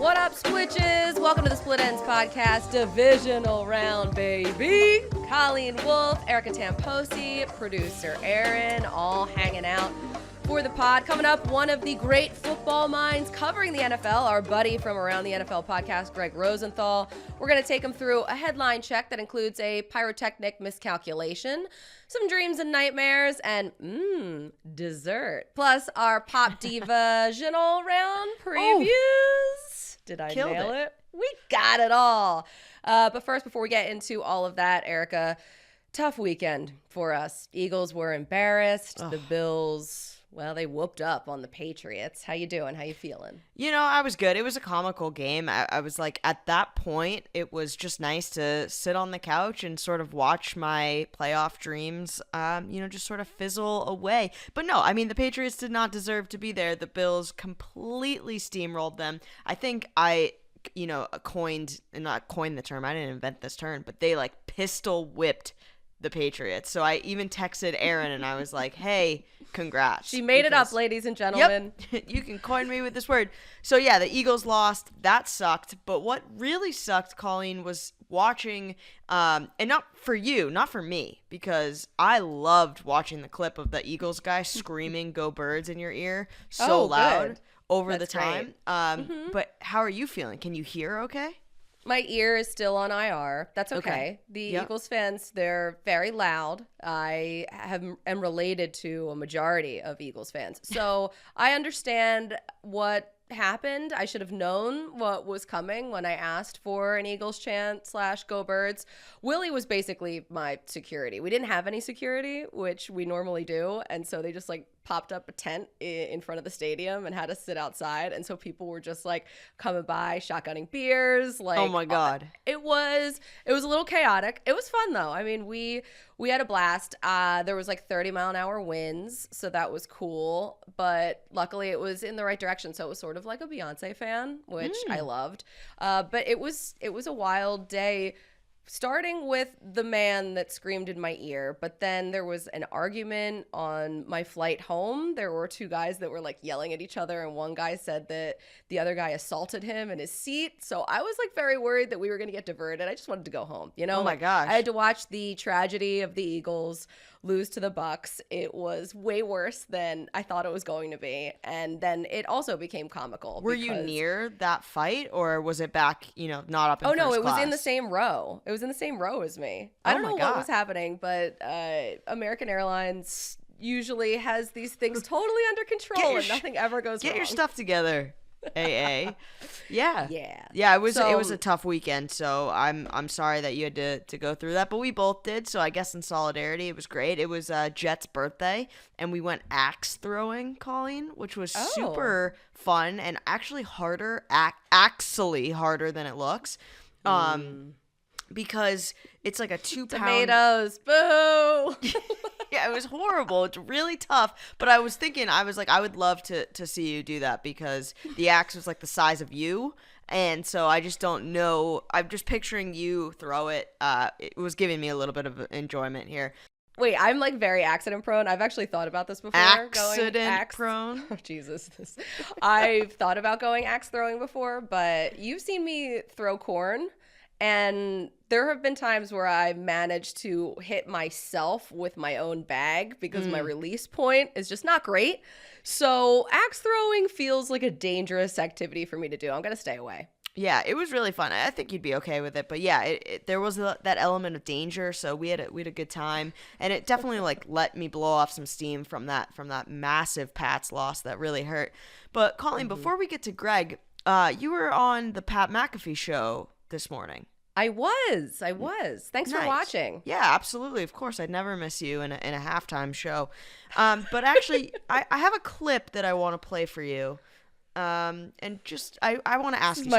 What up, Squitches? Welcome to the Split Ends Podcast, Divisional Round, baby. Colleen Wolfe, Erica Tamposi, producer Aaron, all hanging out for the pod. Coming up, one of the great football minds covering the NFL, our buddy from Around the NFL podcast, Gregg Rosenthal. We're going to take him through a headline check that includes a pyrotechnic miscalculation, some dreams and nightmares, and dessert. Plus, our pop diva-sional round previews. Did I nail it? We got it all. But first, before we get into all of that, Erica, tough weekend for us. Eagles were embarrassed. The Bills, well, they whooped up on the Patriots. How you doing? How you feeling? You know, I was good. It was a comical game. I was like, at that point, it was just nice to sit on the couch and sort of watch my playoff dreams, just sort of fizzle away. But no, I mean, the Patriots did not deserve to be there. The Bills completely steamrolled them. I think not coined the term. I didn't invent this term, but they like pistol whipped the Patriots. So I even texted Aaron and I was like, hey, congrats. She made it up, ladies and gentlemen. Yep, you can coin me with this word. So yeah, the Eagles lost. That sucked. But what really sucked, Colleen, was watching, and not for you, not for me, because I loved watching the clip of the Eagles guy screaming "Go Birds" in your ear so loud good. over That's the time. But how are you feeling? Can you hear okay? My ear is still on IR. That's okay. The Eagles fans, they're very loud. I am related to a majority of Eagles fans. So I understand what happened. I should have known what was coming when I asked for an Eagles chant / Go Birds. Willie was basically my security. We didn't have any security, which we normally do. And so they just like popped up a tent in front of the stadium and had us sit outside. And so people were just like coming by, shotgunning beers. Like, oh my God. It was a little chaotic. It was fun though. I mean, we had a blast. There was like 30-mile-an-hour winds, so that was cool. But luckily it was in the right direction. So it was sort of like a Beyonce fan, which I loved. But it was a wild day, starting with the man that screamed in my ear. But then there was an argument on my flight home. There were two guys that were like yelling at each other, and one guy said that the other guy assaulted him in his seat. So I was like very worried that we were going to get diverted. I just wanted to go home, you know? Oh my gosh. I had to watch the tragedy of the Eagles lose to the Bucs. It was way worse than I thought it was going to be. And then it also became comical. Were you near that fight, or was it back, not up in first no, it class? was in the same row. It was in the same row as me. I don't know what was happening, but American Airlines usually has these things totally under control and nothing ever goes wrong. Get your stuff together, AA. Yeah. Yeah. It was a tough weekend, so I'm sorry that you had to go through that, but we both did. So I guess in solidarity, it was great. It was Jet's birthday, and we went axe throwing, Colleen, which was super fun and actually harder than it looks. Because it's like a 2-pound tomatoes. Boo. Yeah, it was horrible. It's really tough. But I was like, I would love to see you do that, because the axe was like the size of you. And so I just don't know. I'm just picturing you throw it. It was giving me a little bit of enjoyment here. Wait, I'm like very accident prone. I've actually thought about this before. Prone? Oh, Jesus. I've thought about going axe throwing before, but you've seen me throw corn. And there have been times where I managed to hit myself with my own bag because my release point is just not great. So axe throwing feels like a dangerous activity for me to do. I'm going to stay away. Yeah, it was really fun. I think you'd be okay with it. But yeah, there was that element of danger, so we had a good time. And it definitely like let me blow off some steam from that massive Pats loss that really hurt. But Colleen, before we get to Greg, you were on the Pat McAfee show this morning. I was. Thanks for watching. Yeah, absolutely. Of course, I'd never miss you in a halftime show. But actually, I have a clip that I want to play for you. And just, I want to ask you something. This is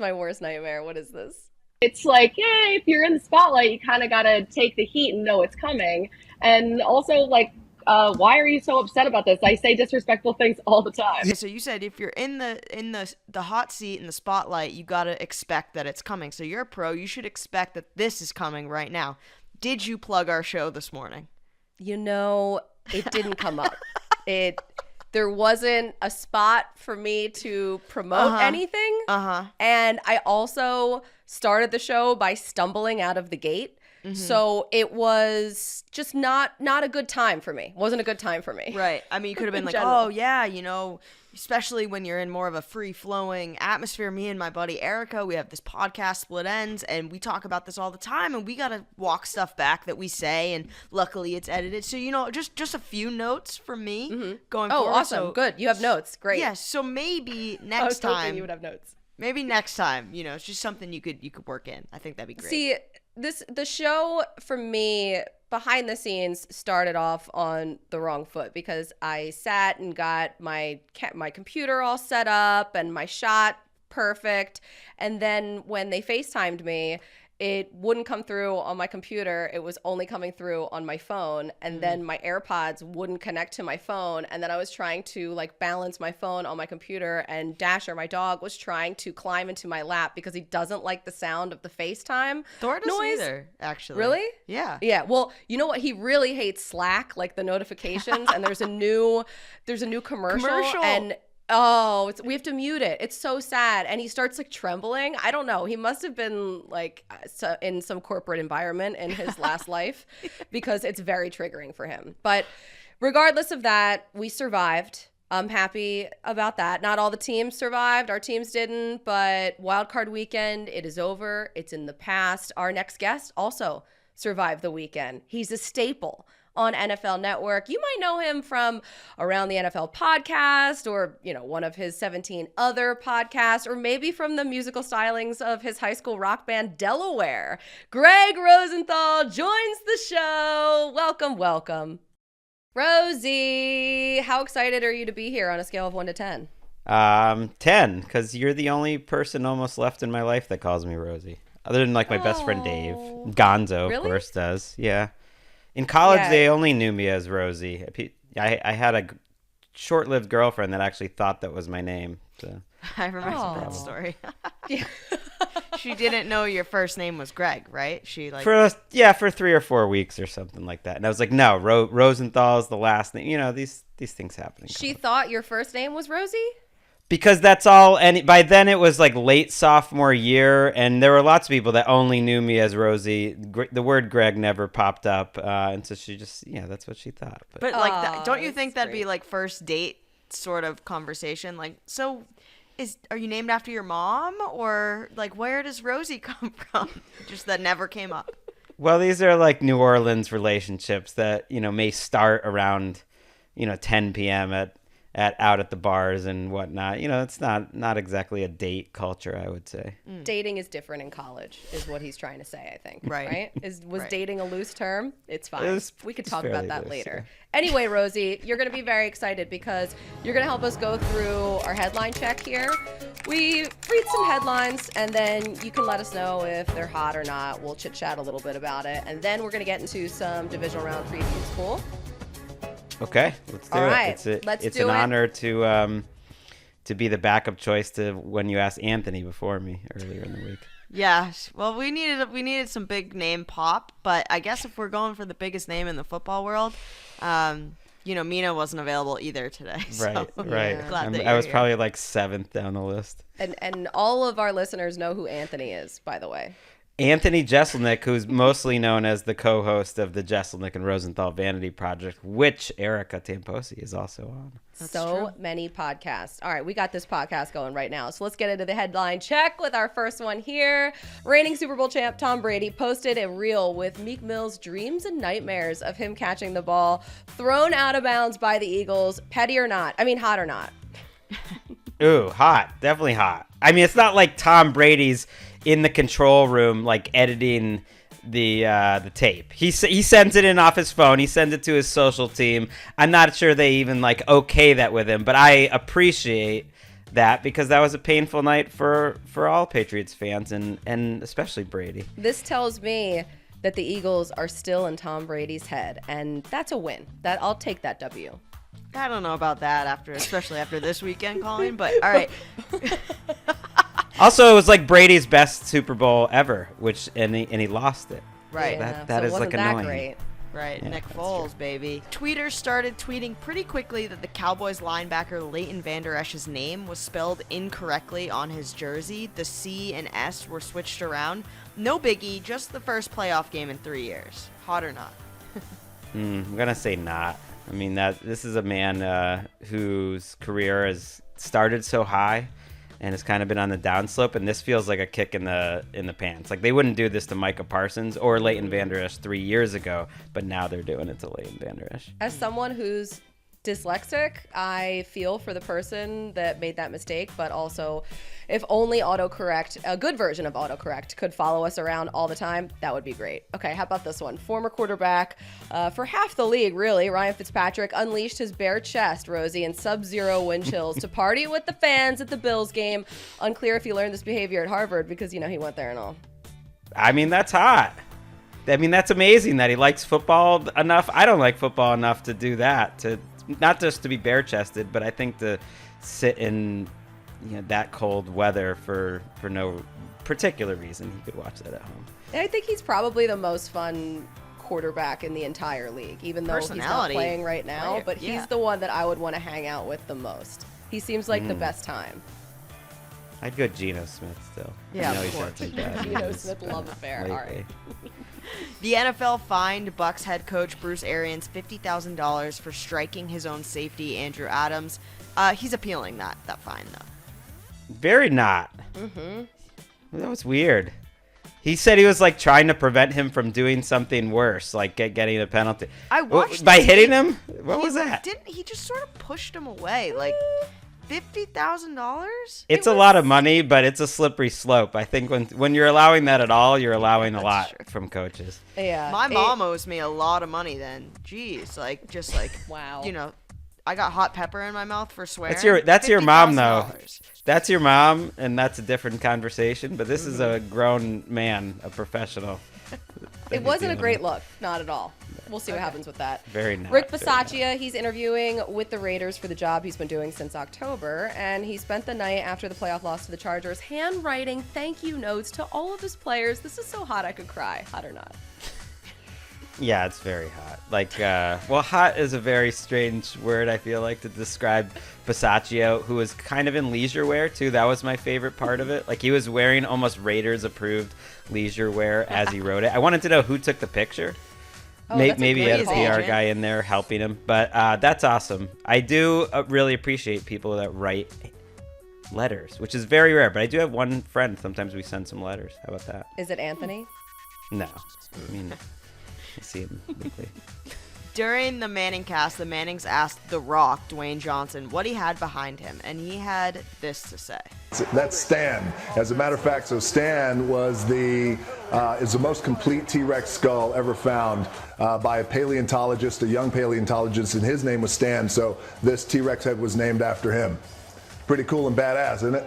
my worst nightmare. What is this? It's like, hey, if you're in the spotlight, you kind of got to take the heat and know it's coming. And also, like, why are you so upset about this? I say disrespectful things all the time. So you said if you're in the hot seat in the spotlight, you got to expect that it's coming. So you're a pro. You should expect that this is coming right now. Did you plug our show this morning? It didn't come up. there wasn't a spot for me to promote anything. And I also started the show by stumbling out of the gate. So it was just not a good time for me. Wasn't a good time for me. Right. I mean, you could have been like, general. oh, yeah, you know, especially when you're in more of a free-flowing atmosphere. Me and my buddy Erica, we have this podcast, Split Ends, and we talk about this all the time, and we got to walk stuff back that we say, and luckily it's edited. So, you know, just a few notes from me going forward. Oh, awesome. So, Good. You have notes. Great. yeah, so maybe I was next hoping time. you would have notes. Maybe next time, you know, it's just something you could work in. I think that'd be great. See, the show for me behind the scenes started off on the wrong foot because I sat and got my computer all set up and my shot perfect, and then when they FaceTimed me, it wouldn't come through on my computer. It was only coming through on my phone, and then my AirPods wouldn't connect to my phone, and then I was trying to like balance my phone on my computer, and Dasher, my dog, was trying to climb into my lap because he doesn't like the sound of the FaceTime Thor doesn't noise. either, actually. Really? Yeah. Yeah. Well, you know what? He really hates Slack, like the notifications, and there's a new commercial. And we have to mute it. It's so sad. And he starts like trembling. I don't know. He must have been like in some corporate environment in his last life because it's very triggering for him. But regardless of that, we survived. I'm happy about that. Not all the teams survived. Our teams didn't, but wildcard weekend, it is over. It's in the past. Our next guest also survived the weekend. He's a staple on NFL Network. You might know him from Around the NFL podcast, or, you know, one of his 17 other podcasts, or maybe from the musical stylings of his high school rock band Delaware. Gregg Rosenthal joins the show. Welcome, welcome. Rosie, how excited are you to be here on a scale of 1 to 10? 10, because you're the only person almost left in my life that calls me Rosie. Other than like my best friend Dave. Gonzo, Really? of course, does. Yeah. In college, Yeah. they only knew me as Rosie. I had a short-lived girlfriend that actually thought that was my name. So. I remember Aw. that story. Yeah. She didn't know your first name was Greg, right? She like For 3 or 4 weeks or something like that. And I was like, no, Rosenthal is the last name. You know, these things happen. She thought your first name was Rosie? Because that's all, and by then it was like late sophomore year, and there were lots of people that only knew me as Rosie. The word Greg never popped up, and so she just, that's what she thought. But like, don't you that's think that'd be great. like first date sort of conversation? Like, so are you named after your mom, or like where does Rosie come from? Just that never came up. Well, these are like New Orleans relationships that may start around 10 p.m. out at the bars and whatnot. It's not exactly a date culture, I would say. Dating is different in college, is what he's trying to say, I think. Right. Was Right. dating a loose term? It's fine. We could talk about fairly that loose, later. Anyway, Rosie, you're going to be very excited because you're going to help us go through our headline check here. We read some headlines, and then you can let us know if they're hot or not. We'll chit-chat a little bit about it. And then we're going to get into some divisional round previews. Cool? Okay, let's do All it. right, It's an honor to be the backup choice to when you asked Anthony before me earlier in the week. Yeah. Well, we needed some big name pop, but I guess if we're going for the biggest name in the football world, Mina wasn't available either today. So Right. glad that I you're was here. probably like 7th down the list. And all of our listeners know who Anthony is, by the way. Anthony Jeselnik, who's mostly known as the co-host of the Jeselnik and Rosenthal Vanity Project, which Erica Tamposi is also on. So many podcasts. All right, we got this podcast going right now. So let's get into the headline check with our first one here. Reigning Super Bowl champ Tom Brady posted a reel with Meek Mill's dreams and nightmares of him catching the ball thrown out of bounds by the Eagles. Petty or not? I mean, hot or not? Ooh, hot. Definitely hot. I mean, it's not like Tom Brady's in the control room, like editing the tape. He sends it in off his phone. He sends it to his social team. I'm not sure they even like okay that with him, but I appreciate that because that was a painful night for all Patriots fans and especially Brady. This tells me that the Eagles are still in Tom Brady's head, and that's a win. I'll take that W. I don't know about that especially after this weekend, Colleen. But all right. Also, it was like Brady's best Super Bowl ever, and he lost it. Right. Yeah, That so is it wasn't like that annoying. great. Right, Yeah, Nick that's Foles, baby. Tweeters started tweeting pretty quickly that the Cowboys linebacker Leighton Vander Esch's name was spelled incorrectly on his jersey. The C and S were switched around. No biggie, just the first playoff game in 3 years. Hot or not? I'm gonna say not. I mean, this is a man whose career has started so high and has kind of been on the downslope, and this feels like a kick in the pants. Like, they wouldn't do this to Micah Parsons or Leighton Vander Esch 3 years ago, but now they're doing it to Leighton Vander Esch. As someone who's dyslexic, I feel for the person that made that mistake, but also if only autocorrect, a good version of autocorrect, could follow us around all the time, that would be great. Okay, how about this one? Former quarterback for half the league, really, Ryan Fitzpatrick unleashed his bare chest, Rosie, in sub-zero wind chills to party with the fans at the Bills game. Unclear if he learned this behavior at Harvard because, he went there and all. I mean, that's hot. I mean, that's amazing that he likes football enough. I don't like football enough to do that, to not just to be bare-chested, but I think to sit in that cold weather for no particular reason. He could watch that at home. And I think he's probably the most fun quarterback in the entire league, even though he's not playing right now. But he's the one that I would want to hang out with the most. He seems like the best time. I'd go Geno Smith still. Yeah, I know of he's course. had some bad Geno news Smith loves a bear. All right. The NFL fined Bucs head coach Bruce Arians $50,000 for striking his own safety, Andrew Adams. He's appealing that fine, though. Very not. That was weird. He said he was like trying to prevent him from doing something worse, like getting a penalty. I watched by it. hitting him. What was that? Didn't he just sort of pushed him away? Like $50,000? It's a lot of money, but it's a slippery slope. I think when you're allowing that at all, you're allowing a lot from coaches. Yeah. My mom owes me a lot of money then. Jeez, wow. I got hot pepper in my mouth for swearing. That's your mom though. $50,000. That's your mom, and that's a different conversation. But this is a grown man, a professional. It wasn't a great look. Not at all. We'll see what happens with that. Very nice. Rick Bisaccia, he's interviewing with the Raiders for the job he's been doing since October, and he spent the night after the playoff loss to the Chargers handwriting thank you notes to all of his players. This is so hot I could cry. Hot or not? Yeah, it's very hot. Like, hot is a very strange word, I feel like, to describe Bisaccia, who was kind of in leisure wear, too. That was my favorite part of it. Like, he was wearing almost Raiders-approved leisure wear as he wrote it. I wanted to know who took the picture. Maybe he had a PR guy in there helping him. But that's awesome. I do really appreciate people that write letters, which is very rare. But I do have one friend. Sometimes we send some letters. How about that? Is it Anthony? No. I mean, I see him weekly. During the Manning cast, the Mannings asked The Rock, Dwayne Johnson, what he had behind him, and he had this to say. That's Stan. As a matter of fact, so Stan was is the most complete T-Rex skull ever found by a paleontologist, a young paleontologist, and his name was Stan, so this T-Rex head was named after him. Pretty cool and badass, isn't it?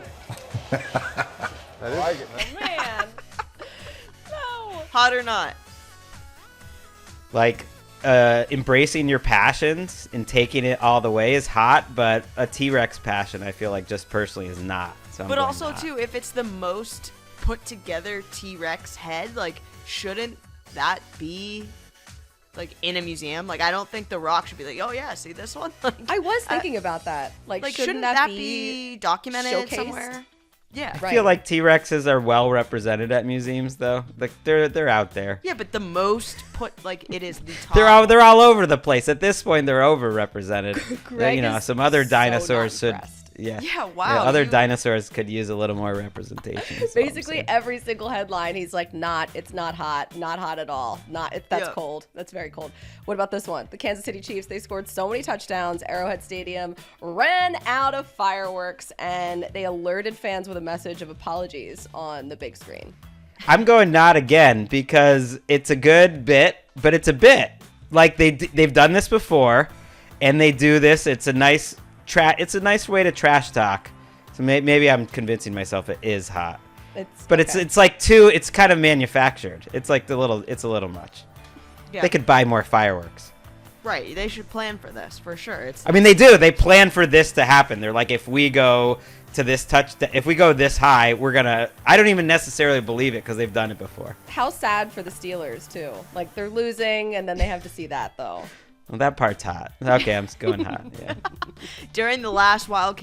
I like it. Oh, man. No. Hot or not? Like, embracing your passions and taking it all the way is hot, but a T-Rex passion, I feel like, just personally is not. So I'm But going also, not. too, if it's the most put together T-Rex head, like, shouldn't that be, like, in a museum? Like, I don't think The Rock should be like, oh, yeah, see this one? Like, I was thinking about that. Like shouldn't that be documented showcased? somewhere? Yeah. I feel like T-Rexes are well represented at museums, though. Like, they're out there. Yeah, but the most it is the top. They're all over the place. At this point, they're overrepresented. Greg is some other so dinosaurs not should. impressed. Yeah. Yeah, wow, other you- dinosaurs could use a little more representation. is all I'm Basically, saying. every single headline, he's like, it's not hot at all. That's Yeah. cold. That's very cold. What about this one? The Kansas City Chiefs, they scored so many touchdowns. Arrowhead Stadium ran out of fireworks, and they alerted fans with a message of apologies on the big screen. I'm going not again because it's a good bit, but it's a bit. Like they've done this before, and they do this. It's a nice way to trash talk. So maybe I'm convincing myself it is hot. It's kind of manufactured. It's like it's a little much. Yeah. They could buy more fireworks. Right. They should plan for this for sure. I mean, they do. They plan for this to happen. They're like, if we go to this if we go this high, we're gonna. I don't even necessarily believe it because they've done it before. How sad for the Steelers too. Like they're losing, and then they have to see that though. Well, that part's hot. Okay, I'm going hot. Yeah. During the last wild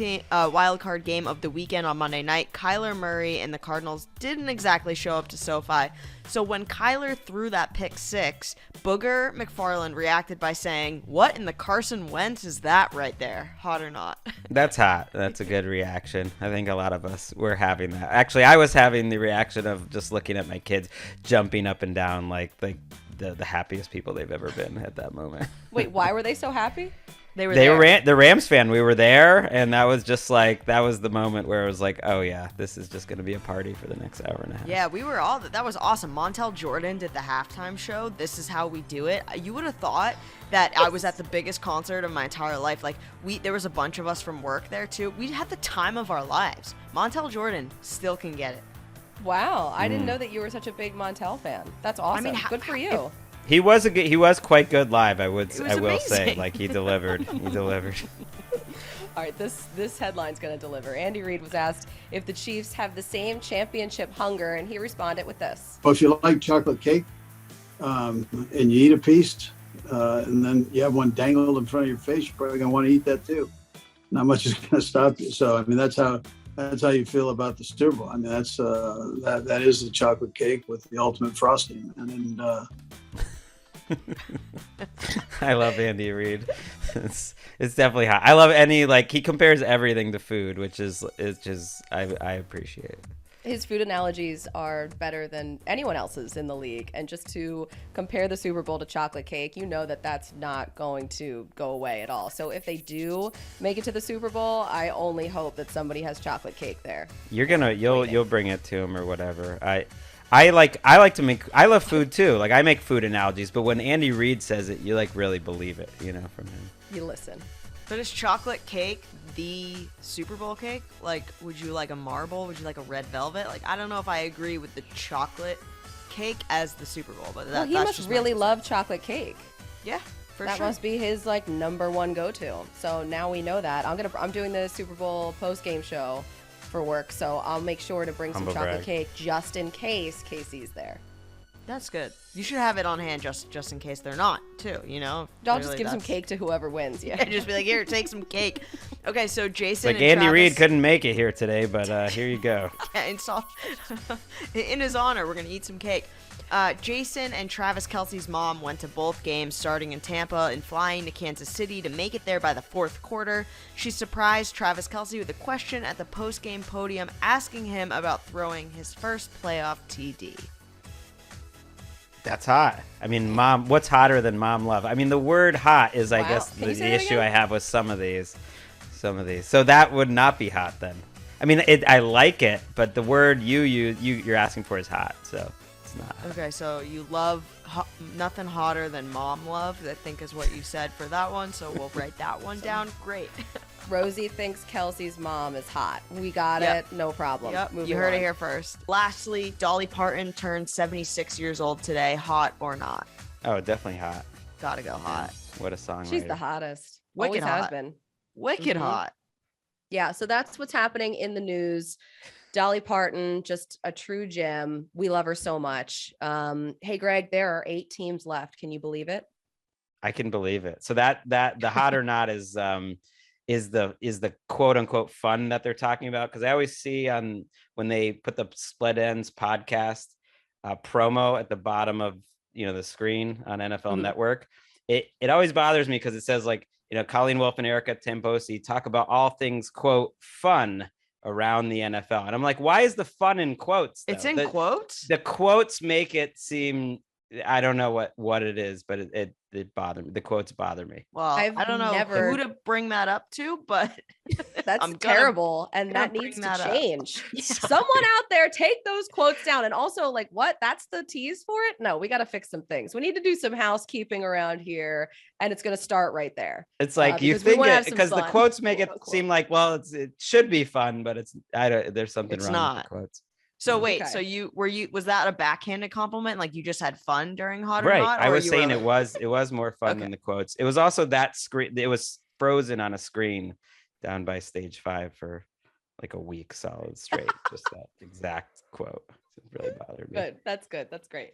card game of the weekend on Monday night, Kyler Murray and the Cardinals didn't exactly show up to SoFi. So when Kyler threw that pick six, Booger McFarland reacted by saying, "What in the Carson Wentz is that right there? Hot or not?" That's hot. That's a good reaction. I think a lot of us were having that. Actually, I was having the reaction of just looking at my kids jumping up and down like the happiest people they've ever been at that moment. Wait, why were they so happy? They were the Rams fan. We were there, and that was just like that was the moment where it was like, oh yeah, this is just gonna be a party for the next hour and a half. Yeah, we were all. That was awesome. Montel Jordan did the halftime show. This is how we do it. You would have thought that I was at the biggest concert of my entire life. Like there was a bunch of us from work there too. We had the time of our lives. Montel Jordan still can get it. Wow, I didn't know that you were such a big Montel fan. That's awesome. Good for you. He was quite good live. I will say, amazing. like he delivered. He delivered. All right, this headline's going to deliver. Andy Reid was asked if the Chiefs have the same championship hunger, and he responded with this. Well, if you like chocolate cake and you eat a piece and then you have one dangled in front of your face, you're probably going to want to eat that too. Not much is going to stop you. So, I mean, that's how you feel about the Super Bowl. I mean, that's that is the chocolate cake with the ultimate frosting. And I love Andy Reid. It's definitely hot. I love he compares everything to food, which is just I appreciate. His food analogies are better than anyone else's in the league, and just to compare the Super Bowl to chocolate cake, you know that's not going to go away at all. So if they do make it to the Super Bowl, I only hope that somebody has chocolate cake there. You'll bring it to him or whatever. I love food too. Like I make food analogies, but when Andy Reid says it, you really believe it, from him. You listen. But is chocolate cake the Super Bowl cake? Like, would you like a marble? Would you like a red velvet? Like, I don't know if I agree with the chocolate cake as the Super Bowl, but he must really love chocolate cake. Yeah, for that sure. must be his number one go-to. So now we know that. I'm doing the Super Bowl post-game show for work, so I'll make sure to bring some chocolate cake just in case Casey's there. That's good. You should have it on hand just in case they're not, too, I'll just give some cake to whoever wins, yeah. Just be like, here, take some cake. Okay, so Jason and Andy Travis... Reid couldn't make it here today, but here you go. In his honor, we're going to eat some cake. Jason and Travis Kelce's mom went to both games, starting in Tampa and flying to Kansas City to make it there by the fourth quarter. She surprised Travis Kelce with a question at the post-game podium, asking him about throwing his first playoff TD. That's hot. I mean, mom. What's hotter than mom love? I mean, the word "hot" is, I guess, the issue I have with some of these. So that would not be hot then. I mean, I like it, but the word you're asking for is hot. So it's not. Okay, so you love nothing hotter than mom love. I think is what you said for that one. So we'll write that one down. Great. Rosie thinks Kelsey's mom is hot. We got it. No problem. Yep. You heard it here first. Lastly, Dolly Parton turned 76 years old today. Hot or not? Oh, definitely hot. Gotta go hot. What a songwriter. She's the hottest. Wicked Always hot. has been. Wicked hot. Yeah, so that's what's happening in the news. Dolly Parton, just a true gem. We love her so much. Hey, Greg, there are 8 teams left. Can you believe it? I can believe it. So that the hot or not is the quote unquote fun that they're talking about, because I always see when they put the Split Ends podcast promo at the bottom of the screen on NFL Network. It always bothers me because it says Colleen Wolfe and Erica Tamposi talk about all things quote fun around the NFL, and I'm like, why is the fun in quotes though? It's in quotes. The quotes make it seem, I don't know what it is, but it bothered me. The quotes bother me. Well, I don't know who to bring that up to, but that's terrible, and that needs to change. Someone out there take those quotes down. And also, what? That's the tease for it? No, we got to fix some things. We need to do some housekeeping around here, and it's going to start right there. It's like you think it because the quotes make it seem like, well, it should be fun, but there's something wrong with the quotes. So wait, Okay. so was that a backhanded compliment? Like you just had fun during Hot or Right. Not? I or was you saying were it was more fun than the quotes. It was also that screen. It was frozen on a screen down by stage 5 for like a week solid straight. Just that exact quote. It really bothered me. Good. That's good. That's great.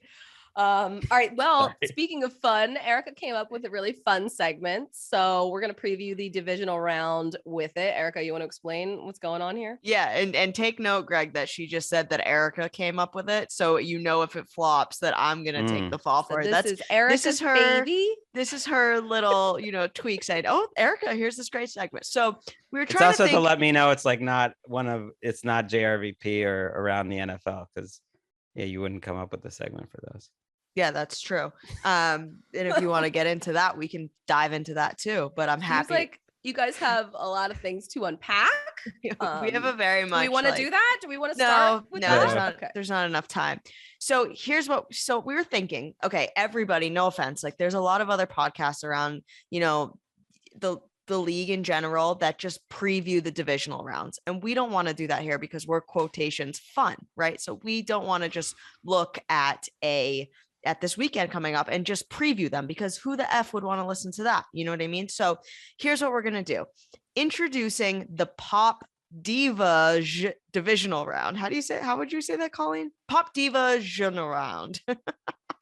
All right. Well, Sorry. speaking of fun, Erica came up with a really fun segment. So we're going to preview the divisional round with it. Erica, you want to explain what's going on here? Yeah, and take note, Greg, that she just said that Erica came up with it. So you know if it flops that I'm gonna take the fall for it. This is Erica's her baby. This is her little, tweak saying, "Oh, Erica, here's this great segment." So we were It's trying also to think. let me know it's like it's not JRVP or around the NFL, because you wouldn't come up with a segment for those. Yeah, that's true. And if you want to get into that, we can dive into that too. But I'm Seems happy. like you guys have a lot of things to unpack. We have a very much. Do we want to do that? Do we want to No, start with that? there's not enough time. So so we were thinking, okay, everybody, no offense, like there's a lot of other podcasts around, the league in general that just preview the divisional rounds. And we don't want to do that here because we're quotations fun, right? So we don't want to just look at this weekend coming up and just preview them, because who the F would want to listen to that? You know what I mean? So here's what we're going to do. Introducing the Pop Diva divisional round. How would you say that, Colleen? Pop Diva-sional round.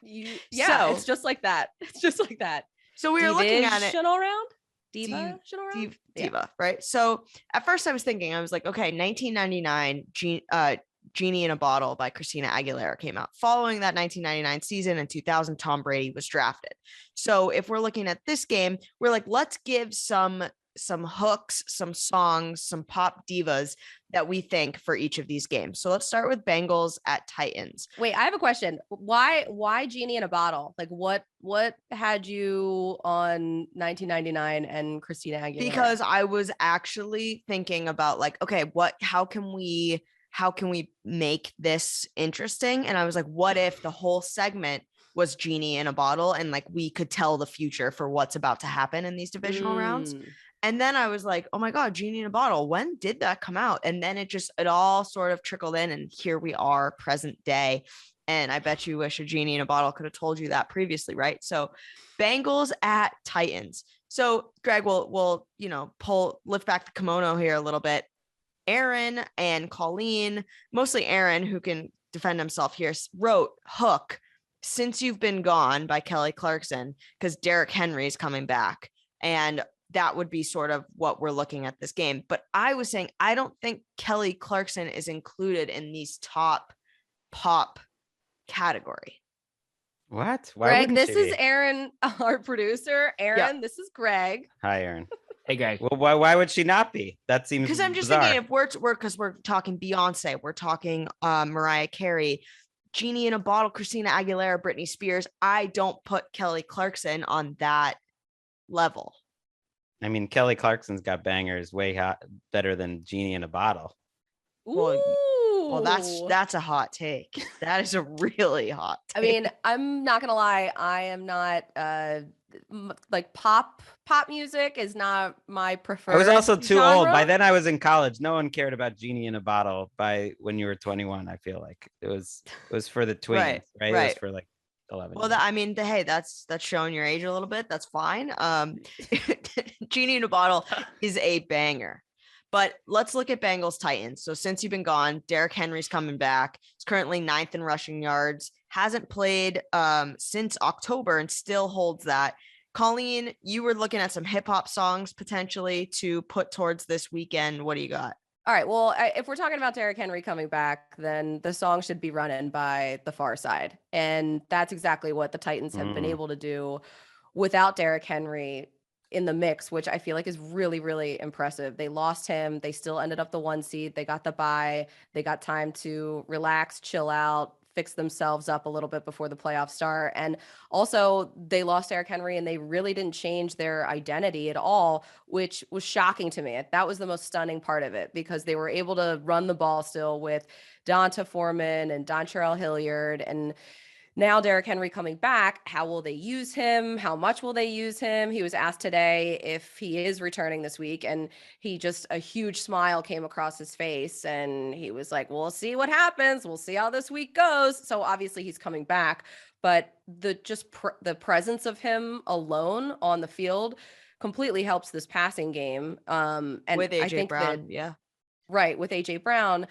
It's just like that. It's just like that. So we were looking at it. Divisional round? Diva-sional round? Diva, right? So at first I was thinking, I was like, okay, 1999, Genie in a Bottle by Christina Aguilera came out. Following that 1999 season, in 2000, Tom Brady was drafted. So if we're looking at this game, we're like, let's give some hooks, some songs, some pop divas that we think for each of these games. So let's start with Bengals at Titans. Wait, I have a question. Why Genie in a Bottle? Like what had you on 1999 and Christina Aguilera? Because I was actually thinking about like, okay, how can we make this interesting? And I was like, what if the whole segment was Genie in a Bottle and like we could tell the future for what's about to happen in these divisional rounds? And then I was like, oh my God, Genie in a Bottle. When did that come out? And then it all sort of trickled in, and here we are, present day. And I bet you wish a Genie in a Bottle could have told you that previously, right? So Bengals at Titans. So Greg, we'll lift back the kimono here a little bit. Aaron and Colleen, mostly Aaron, who can defend himself here, wrote Hook, Since You've Been Gone by Kelly Clarkson, because Derrick Henry is coming back. And that would be sort of what we're looking at this game. But I was saying, I don't think Kelly Clarkson is included in these top pop category. What? Why Greg, this is Aaron, our producer. Aaron, This is Greg. Hi, Aaron. Hey, Greg. Well, why would she not be? That seems because I'm just bizarre. thinking if we're talking Beyonce, we're talking Mariah Carey, Genie in a Bottle, Christina Aguilera, Britney Spears. I don't put Kelly Clarkson on that level. I mean, Kelly Clarkson's got bangers way better than Genie in a Bottle. Well, that's a hot take. That is a really hot take. I mean, I'm not gonna lie, I am not like pop music is not my preferred. I was also too genre. old. By then I was in college. No one cared about Genie in a Bottle by when you were 21. I feel like it was for the tweens, right? It was for like 11. Well, hey, that's showing your age a little bit. That's fine. Genie in a Bottle is a banger. But let's look at Bengals Titans. So since you've been gone, Derrick Henry's coming back. He's currently 9th in rushing yards. Hasn't played since October and still holds that. Colleen, you were looking at some hip hop songs potentially to put towards this weekend. What do you got? All right. Well, if we're talking about Derrick Henry coming back, then the song should be running by The Far Side. And that's exactly what the Titans have been able to do without Derrick Henry in the mix, which I feel like is really, really impressive. They lost him. They still ended up the 1 seed. They got the bye. They got time to relax, chill out, fix themselves up a little bit before the playoffs start. And also they lost Derrick Henry and they really didn't change their identity at all, which was shocking to me. That was the most stunning part of it, because they were able to run the ball still with Donta Foreman and Dontrell Hilliard and Now, Derrick Henry coming back, how will they use him? How much will they use him? He was asked today if he is returning this week, and a huge smile came across his face, and he was like, we'll see what happens. We'll see how this week goes. So obviously he's coming back, but the presence of him alone on the field completely helps this passing game. And with AJ I think Brown, that, yeah. right, with AJ Brown.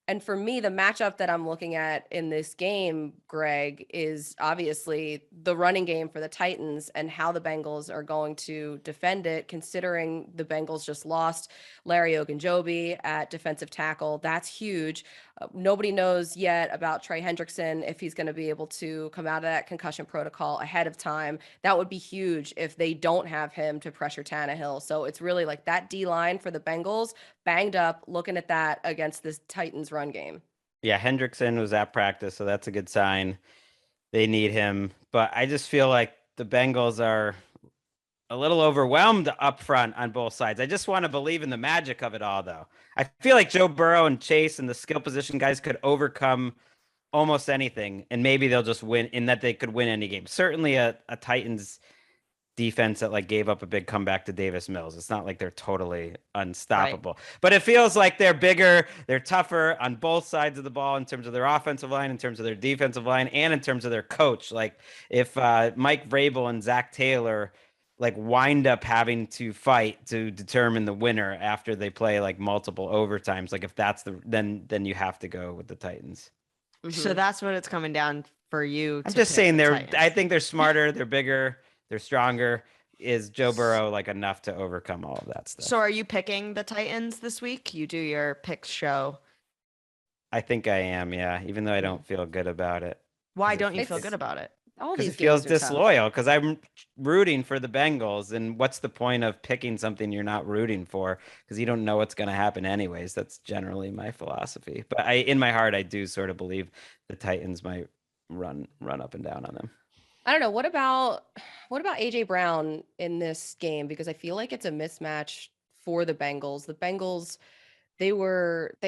And for me, the matchup that I'm looking at in this game, Greg, is obviously the running game for the Titans and how the Bengals are going to defend it, considering the Bengals just lost Larry Ogunjobi at defensive tackle. That's huge. Nobody knows yet about Trey Hendrickson, if he's going to be able to come out of that concussion protocol ahead of time. That would be huge if they don't have him to pressure Tannehill. So it's really like that D-line for the Bengals banged up, looking at that against this Titans run game. Yeah, Hendrickson was at practice, so that's a good sign. They need him. But I just feel like the Bengals are a little overwhelmed up front on both sides. I just want to believe in the magic of it all, though. I feel like Joe Burrow and Chase and the skill position guys could overcome almost anything, and maybe they'll just win, in that they could win any game. Certainly a Titans defense that like gave up a big comeback to Davis Mills. It's not like they're totally unstoppable, but it feels like they're bigger, they're tougher on both sides of the ball in terms of their offensive line, in terms of their defensive line, and in terms of their coach. Like if Mike Vrabel and Zach Taylor like wind up having to fight to determine the winner after they play like multiple overtimes, like if that's then you have to go with the Titans. So that's what it's coming down for you. I'm just saying Titans. I think they're smarter, they're bigger, they're stronger. Is Joe Burrow like enough to overcome all of that stuff? So are you picking the Titans this week? You do your picks show. I think I am, yeah, even though I don't feel good about it. Why don't you feel good about it? All Because these it feels games are tough. disloyal, because I'm rooting for the Bengals, and what's the point of picking something you're not rooting for, because you don't know what's going to happen anyways. That's generally my philosophy, but in my heart I do sort of believe the Titans might run up and down on them. I don't know. What about AJ Brown in this game? Because I feel like it's a mismatch for the Bengals. The Bengals, they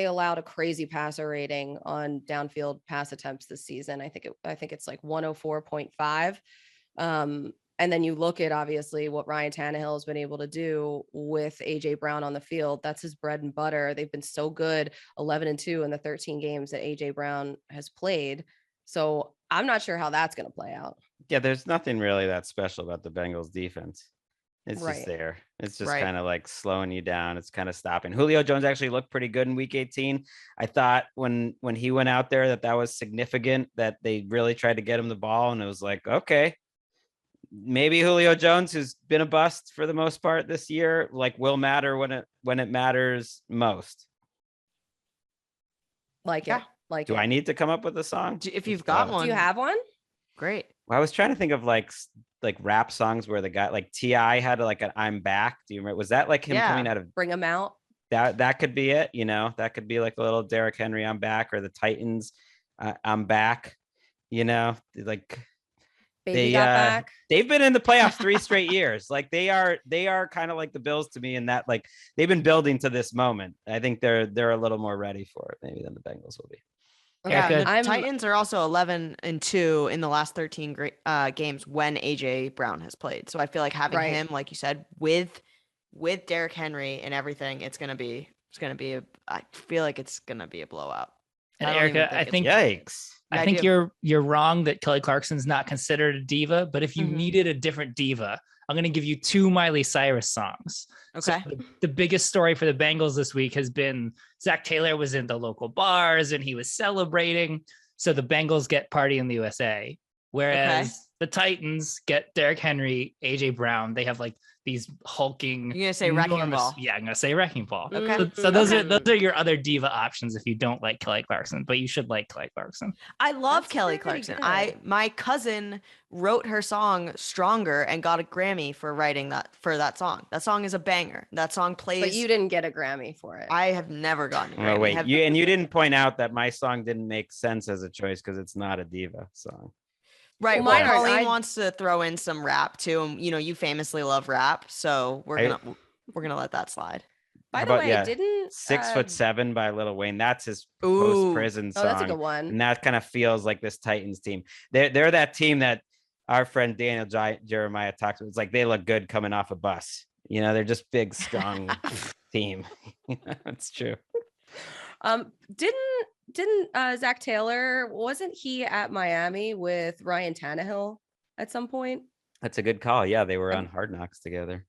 allowed a crazy passer rating on downfield pass attempts this season. I think it's like 104.5. And then you look at obviously what Ryan Tannehill has been able to do with AJ Brown on the field. That's his bread and butter. They've been so good, 11-2 in the 13 games that AJ Brown has played. So I'm not sure how that's going to play out. Yeah, there's nothing really that special about the Bengals defense. It's Right. just there. It's just Right. kind of like slowing you down. It's kind of stopping. Julio Jones actually looked pretty good in week 18. I thought when he went out there that was significant, that they really tried to get him the ball, and it was like, okay, maybe Julio Jones, who's been a bust for the most part this year, like will matter when it matters most. Like Yeah. it. Like Do it. I need to come up with a song? If you've got one. Do you have one? Great. Well, I was trying to think of like rap songs where the guy like T.I. had like an "I'm Back." Do you remember? Was that like him Yeah. coming out of Bring them out. that? Could be it. That could be like a little Derrick Henry "I'm Back" or the Titans "I'm Back." Like Baby got back. they've been in the playoffs 3 straight years. Like they are kind of like the Bills to me in that like they've been building to this moment. I think they're a little more ready for it maybe than the Bengals will be. Yeah, Erica, the Titans are also 11-2 in the last 13 games when AJ Brown has played. So I feel like having Right. him, like you said, with Derrick Henry and everything, I feel like it's gonna be a blowout. and I don't even Erica, I it's- think Yikes. I I think do. you're wrong that Kelly Clarkson's not considered a diva, but if you Mhm. needed a different diva, I'm going to give you 2 Miley Cyrus songs. So Okay. the biggest story for the Bengals this week has been Zach Taylor was in the local bars and he was celebrating. So the Bengals get Party in the USA, whereas the Titans get Derrick Henry, AJ Brown. They have like these hulking. You're gonna say Wrecking enormous- Ball. Yeah, I'm going to say Wrecking Ball. Okay. So those Okay. are your other diva options if you don't like Kelly Clarkson, but you should like Kelly Clarkson. I love That's Kelly pretty Clarkson. good. My cousin wrote her song Stronger and got a Grammy for writing that song. That song is a banger. That song plays. But you didn't get a Grammy for it. I have never gotten a Grammy. Oh wait, Have- you didn't point out that my song didn't make sense as a choice because it's not a diva song. Right. Well, Well, mine aren't- Colleen I- wants to throw in some rap too, and you famously love rap, so we're gonna let that slide. By How the about, way, yeah, didn't 6'7" by Lil Wayne. That's his Ooh. post-prison oh, song. that's a good one. And that kind of feels like this Titans team. They're that team that our friend Daniel Jeremiah talks about. It's like they look good coming off a bus. You know, they're just big, strong team. It's true. Didn't Zach Taylor, wasn't he at Miami with Ryan Tannehill at some point? That's a good call. Yeah, they were Um, on Hard Knocks together.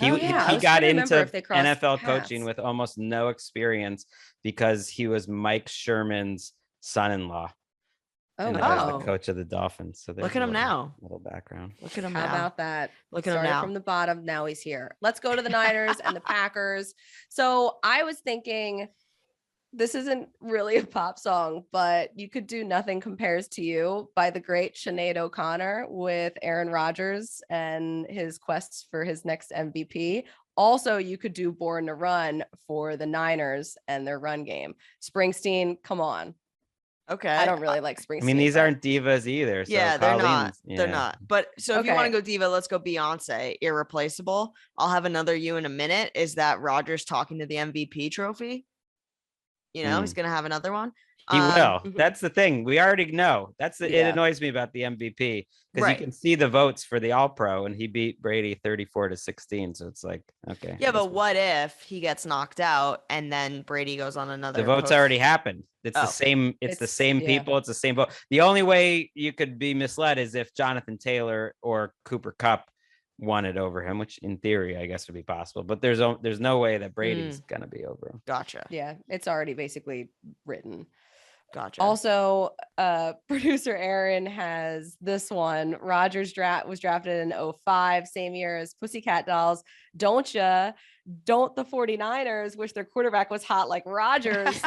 Oh, yeah. I He was got trying to remember into if they crossed NFL paths. coaching with almost no experience because he was Mike Sherman's son-in-law. Oh, And that was wow. the coach of the Dolphins. So Look at him now. Little background. Look at him How now. about that? Look at him Started now. from the bottom. Now he's here. Let's go to the Niners and the Packers. So I was thinking, this isn't really a pop song, but you could do Nothing Compares to You by the great Sinead O'Connor with Aaron Rodgers and his quests for his next MVP. Also, you could do Born to Run for the Niners and their run game. Springsteen, come on. Okay. I don't really like Springsteen. I mean, these but- aren't divas either. So Yeah, they're not. Colleen's- They're yeah. not. But so if you want Okay. to go diva, let's go Beyonce. Irreplaceable. I'll have another you in a minute. Is that Rodgers talking to the MVP trophy? You know, he's gonna have another one. He will. Mhm. That's the thing. We already know. It Yeah. annoys me about the MVP because Right. you can see the votes for the All Pro, and he beat Brady 34-16. So it's like, okay. Yeah, I guess but what if he gets knocked out and then Brady goes on another? the votes post- already happened. It's Oh. the same. It's the It's- same yeah. people. It's the same vote. The only way you could be misled is if Jonathan Taylor or Cooper Kupp won it over him, which in theory I guess would be possible. But there's no way that Brady's gonna be over him. Gotcha. Yeah, it's already basically written. Gotcha. Also, producer Aaron has this one. Rodgers was drafted in 2005, same year as Pussycat Dolls. Don't the 49ers wish their quarterback was hot like Rodgers?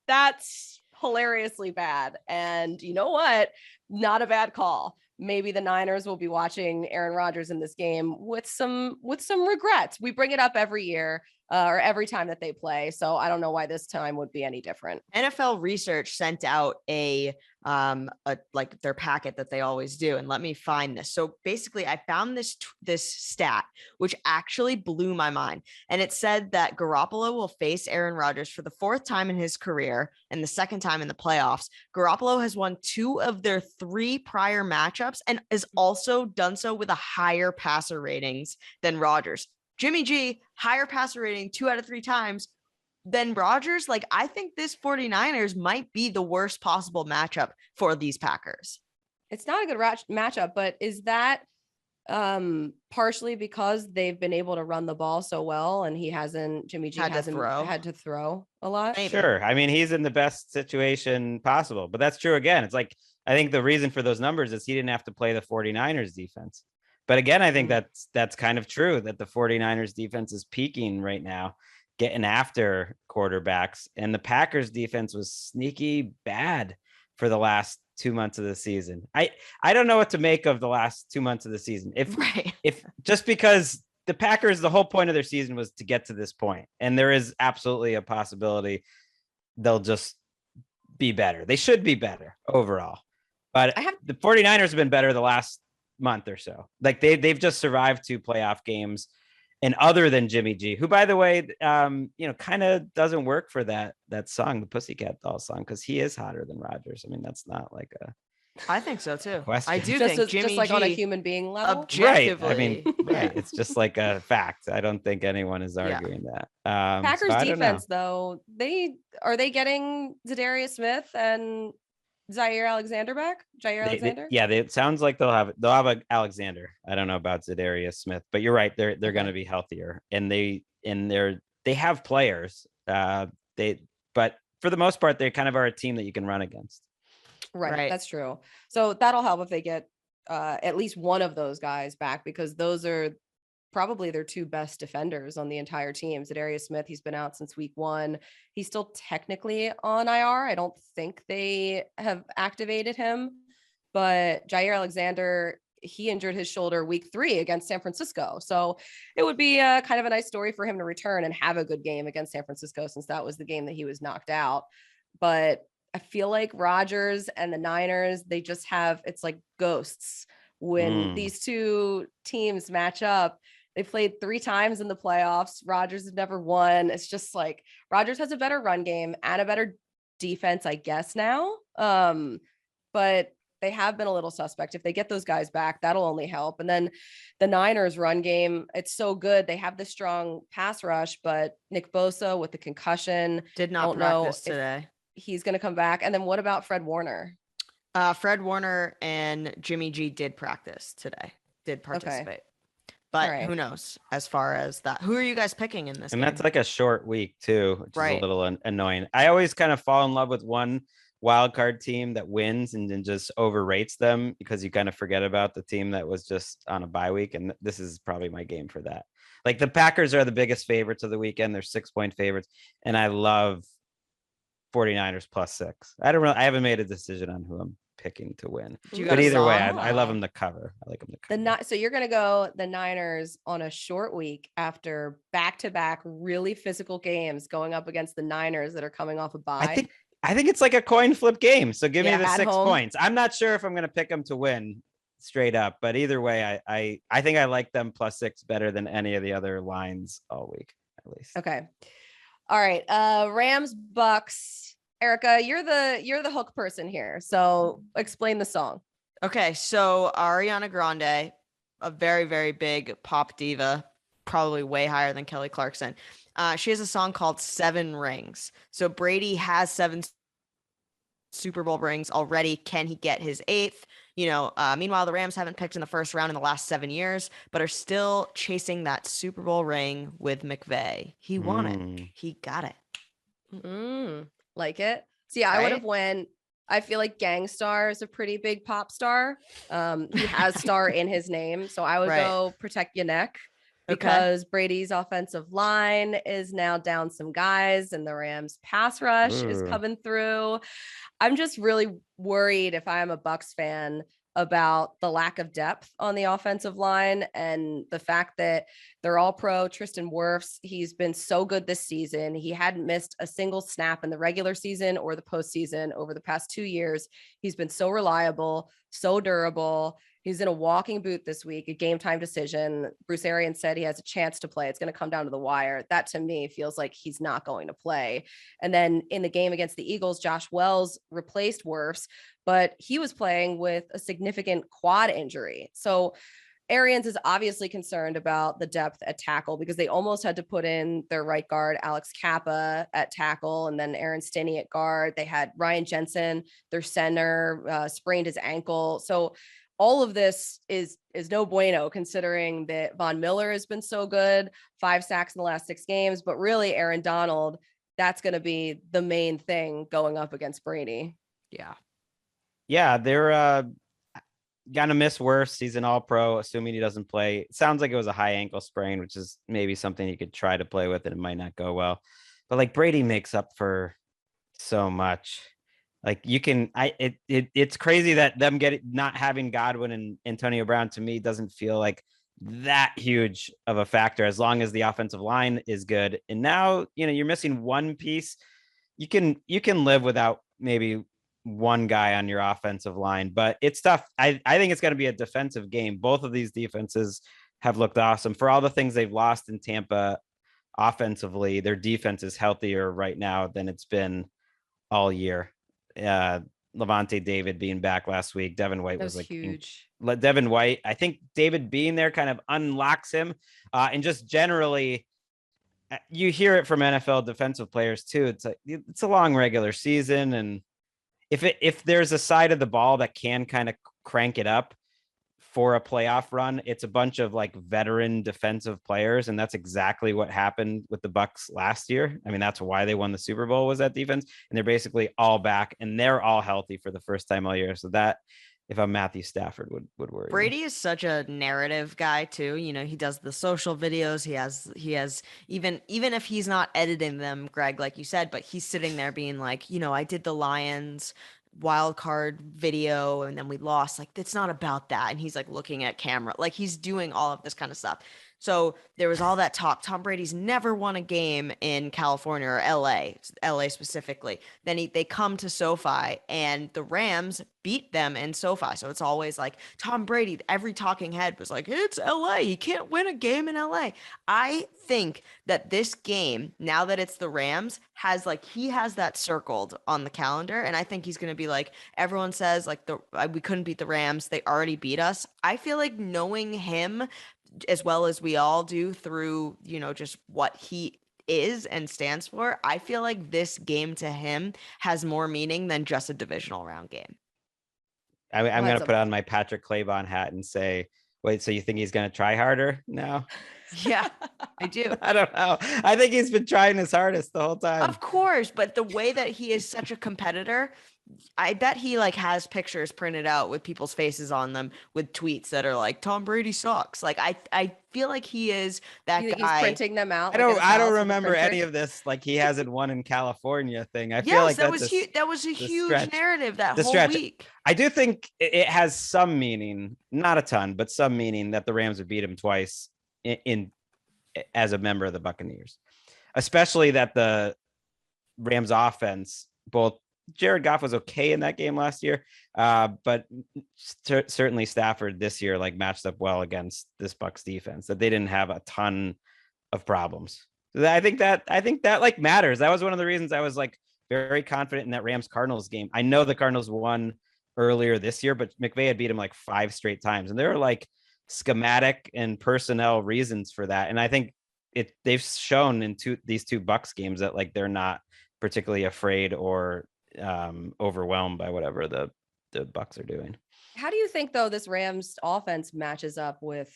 That's hilariously bad. And you know what? Not a bad call. Maybe the Niners will be watching Aaron Rodgers in this game with some regrets. We bring it up every year. Or every time that they play. So I don't know why this time would be any different. NFL Research sent out a like their packet that they always do, and let me find this. So basically, I found this stat which actually blew my mind, and it said that Garoppolo will face Aaron Rodgers for the 4th time in his career and the 2nd time in the playoffs. Garoppolo has won 2 of their 3 prior matchups and has also done so with a higher passer ratings than Rodgers. Jimmy G, higher passer rating 2 out of 3 times than Rodgers. Like, I think this 49ers might be the worst possible matchup for these Packers. It's not a good matchup, but is that partially because they've been able to run the ball so well and Jimmy G hasn't had to throw a lot? Maybe. Sure. I mean, he's in the best situation possible, but that's true again. It's like, I think the reason for those numbers is he didn't have to play the 49ers defense. But again, I think that's kind of true that the 49ers defense is peaking right now, getting after quarterbacks. And the Packers defense was sneaky bad for the last 2 months of the season. I don't know what to make of the last 2 months of the season. If just because the Packers, the whole point of their season was to get to this point, and there is absolutely a possibility they'll just be better. They should be better overall. But the 49ers have been better the last month or so. Like they've just survived 2 playoff games, and other than Jimmy G, who by the way, kind of doesn't work for that song, the Pussycat Dolls song, because he is hotter than Rodgers. I mean, that's not like a. I think so too. Question. I do Just think Jimmy like G, on a human being level. objectively. Right. I mean, right. It's just like a fact. I don't think anyone is arguing that. Packers so I don't know. defense, though, are they getting Zadarius Smith and Zaire Alexander back? Alexander? It sounds like they'll have a Alexander. I don't know about Zadarius Smith, but you're right. They're going to be healthier, and they have players. But for the most part, they kind of are a team that you can run against. Right. That's true. So that'll help if they get at least one of those guys back, because those are probably their 2 best defenders on the entire team. Zadarius Smith, he's been out since week 1. He's still technically on IR. I don't think they have activated him, but Jair Alexander, he injured his shoulder week 3 against San Francisco. So it would be kind of a nice story for him to return and have a good game against San Francisco, since that was the game that he was knocked out. But I feel like Rodgers and the Niners, they just it's like ghosts when these 2 teams match up. They played 3 times in the playoffs. Rodgers has never won. It's just like Rodgers has a better run game and a better defense, I guess now. But they have been a little suspect. If they get those guys back, that'll only help. And then the Niners run game, it's so good. They have this strong pass rush, but Nick Bosa with the concussion Did not don't know practice if today. he's going to come back. And then what about Fred Warner? Fred Warner and Jimmy G did practice today, did participate. But Right. who knows as far as that? Who are you guys picking in this And game? that's like a short week too, which is Right. a little annoying. I always kind of fall in love with one wild card team that wins and then just overrates them because you kind of forget about the team that was just on a bye week. And this is probably my game for that. Like the Packers are the biggest favorites of the weekend. They're 6-point favorites. And I love 49ers +6. I haven't made a decision on who I'm picking to win. Do you But got a either way, song? I love them to cover. I like them to cover. So you're going to go the Niners on a short week after back-to-back really physical games going up against the Niners that are coming off a bye. I think it's like a coin flip game. So give me the at 6 home. points. I'm not sure if I'm going to pick them to win straight up, but either way, I think I like them +6 better than any of the other lines all week, at least. Okay. All right. Rams, Bucks. Erica, you're the hook person here. So explain the song. Okay, so Ariana Grande, a very, very big pop diva, probably way higher than Kelly Clarkson. She has a song called 7 Rings. So Brady has 7 Super Bowl rings already. Can he get his 8th? Meanwhile, the Rams haven't picked in the first round in the last 7 years, but are still chasing that Super Bowl ring with McVay. He won it. He got it. Like it. See, I would have went. I feel like Gangstar is a pretty big pop star. He has star in his name. So I would go Protect Your Neck because Brady's offensive line is now down some guys and the Rams pass rush is coming through. I'm just really worried if I'm a Bucks fan about the lack of depth on the offensive line and the fact that they're all pro. Tristan Wirfs, he's been so good this season. He hadn't missed a single snap in the regular season or the postseason over the past 2 years. He's been so reliable, so durable. He's in a walking boot this week, a game time decision. Bruce Arians said he has a chance to play. It's going to come down to the wire. That to me feels like he's not going to play. And then in the game against the Eagles, Josh Wells replaced Wirfs, but he was playing with a significant quad injury. So Arians is obviously concerned about the depth at tackle because they almost had to put in their right guard, Alex Kappa, at tackle, and then Aaron Stinney at guard. They had Ryan Jensen, their center, sprained his ankle. So all of this is no bueno considering that Von Miller has been so good, 5 sacks in the last 6 games, but really Aaron Donald, that's going to be the main thing going up against Brady. Yeah, they're gonna miss Wirfs. He's an all-pro, assuming he doesn't play. It sounds like it was a high ankle sprain, which is maybe something you could try to play with, and it might not go well. But like Brady makes up for so much. Like you can, it's crazy that them not having Godwin and Antonio Brown to me doesn't feel like that huge of a factor as long as the offensive line is good. And now, you're missing one piece. You can live without maybe one guy on your offensive line, but it's tough. I think it's going to be a defensive game. Both of these defenses have looked awesome for all the things they've lost in Tampa offensively. Their defense is healthier right now than it's been all year. Levante David being back last week. Devin White was like huge. Devin White. I think David being there kind of unlocks him. And just generally, you hear it from NFL defensive players too. It's a long regular season. And if there's a side of the ball that can kind of crank it up for a playoff run, it's a bunch of like veteran defensive players. And that's exactly what happened with the Bucks last year. I mean, that's why they won the Super Bowl, was that defense. And they're basically all back and they're all healthy for the first time all year. So that, if I'm Matthew Stafford, would worry. Brady is such a narrative guy too. He does the social videos. He has even if he's not editing them, Greg, like you said, but he's sitting there being like, I did the Lions wild card video and then we lost. Like, it's not about that. And he's like looking at camera, like he's doing all of this kind of stuff. So there was all that talk. Tom Brady's never won a game in California or LA specifically. Then they come to SoFi and the Rams beat them in SoFi. So it's always like Tom Brady, every talking head was like, it's LA. He can't win a game in LA. I think that this game, now that it's the Rams, he has that circled on the calendar. And I think he's going to be like, everyone says like we couldn't beat the Rams. They already beat us. I feel like knowing him as well as we all do through, just what he is and stands for, I feel like this game to him has more meaning than just a divisional round game. I'm going to put on my Patrick Claybon hat and say, wait, so you think he's going to try harder now? Yeah, I do. I don't know. I think he's been trying his hardest the whole time. Of course, but the way that he is such a competitor, I bet he like has pictures printed out with people's faces on them with tweets that are like Tom Brady sucks. Like I feel like he is that you think guy. He's printing them out. I don't remember any of this. Like he hasn't won in California thing. I feel like that was a huge stretch. narrative that whole stretch. week. I do think it has some meaning, not a ton, but some meaning that the Rams would beat him twice in as a member of the Buccaneers, especially that the Rams offense, both Jared Goff was okay in that game last year, but certainly Stafford this year like matched up well against this Bucs defense, that they didn't have a ton of problems. So I think that like matters. That was one of the reasons I was like very confident in that Rams Cardinals game. I know the Cardinals won earlier this year, but McVay had beat him like 5 straight times, and there were like schematic and personnel reasons for that. And I think they've shown in these two Bucs games that like they're not particularly afraid or overwhelmed by whatever the Bucs are doing. How do you think though this Rams offense matches up with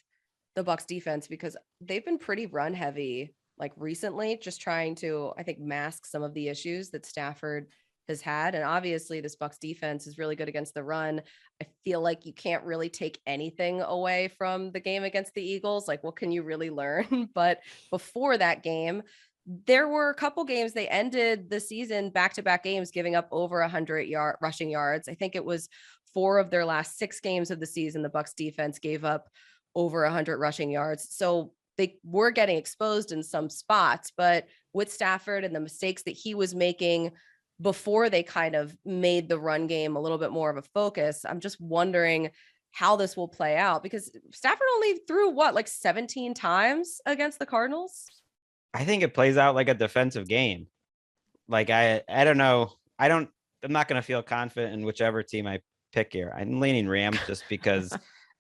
the Bucs defense? Because they've been pretty run heavy like recently, just trying to, I think, mask some of the issues that Stafford has had. And obviously this Bucs defense is really good against the run. I feel like you can't really take anything away from the game against the Eagles. Like, what can you really learn? But before that game, there were a couple games they ended the season back-to-back games giving up over 100 rushing yards. I think it was 4 of their last 6 games of the season the Bucs defense gave up over 100 rushing yards. So they were getting exposed in some spots, but with Stafford and the mistakes that he was making before they kind of made the run game a little bit more of a focus, I'm just wondering how this will play out, because Stafford only threw like 17 times against the Cardinals. I think it plays out like a defensive game. Like I don't know. I'm not going to feel confident in whichever team I pick here. I'm leaning Rams just because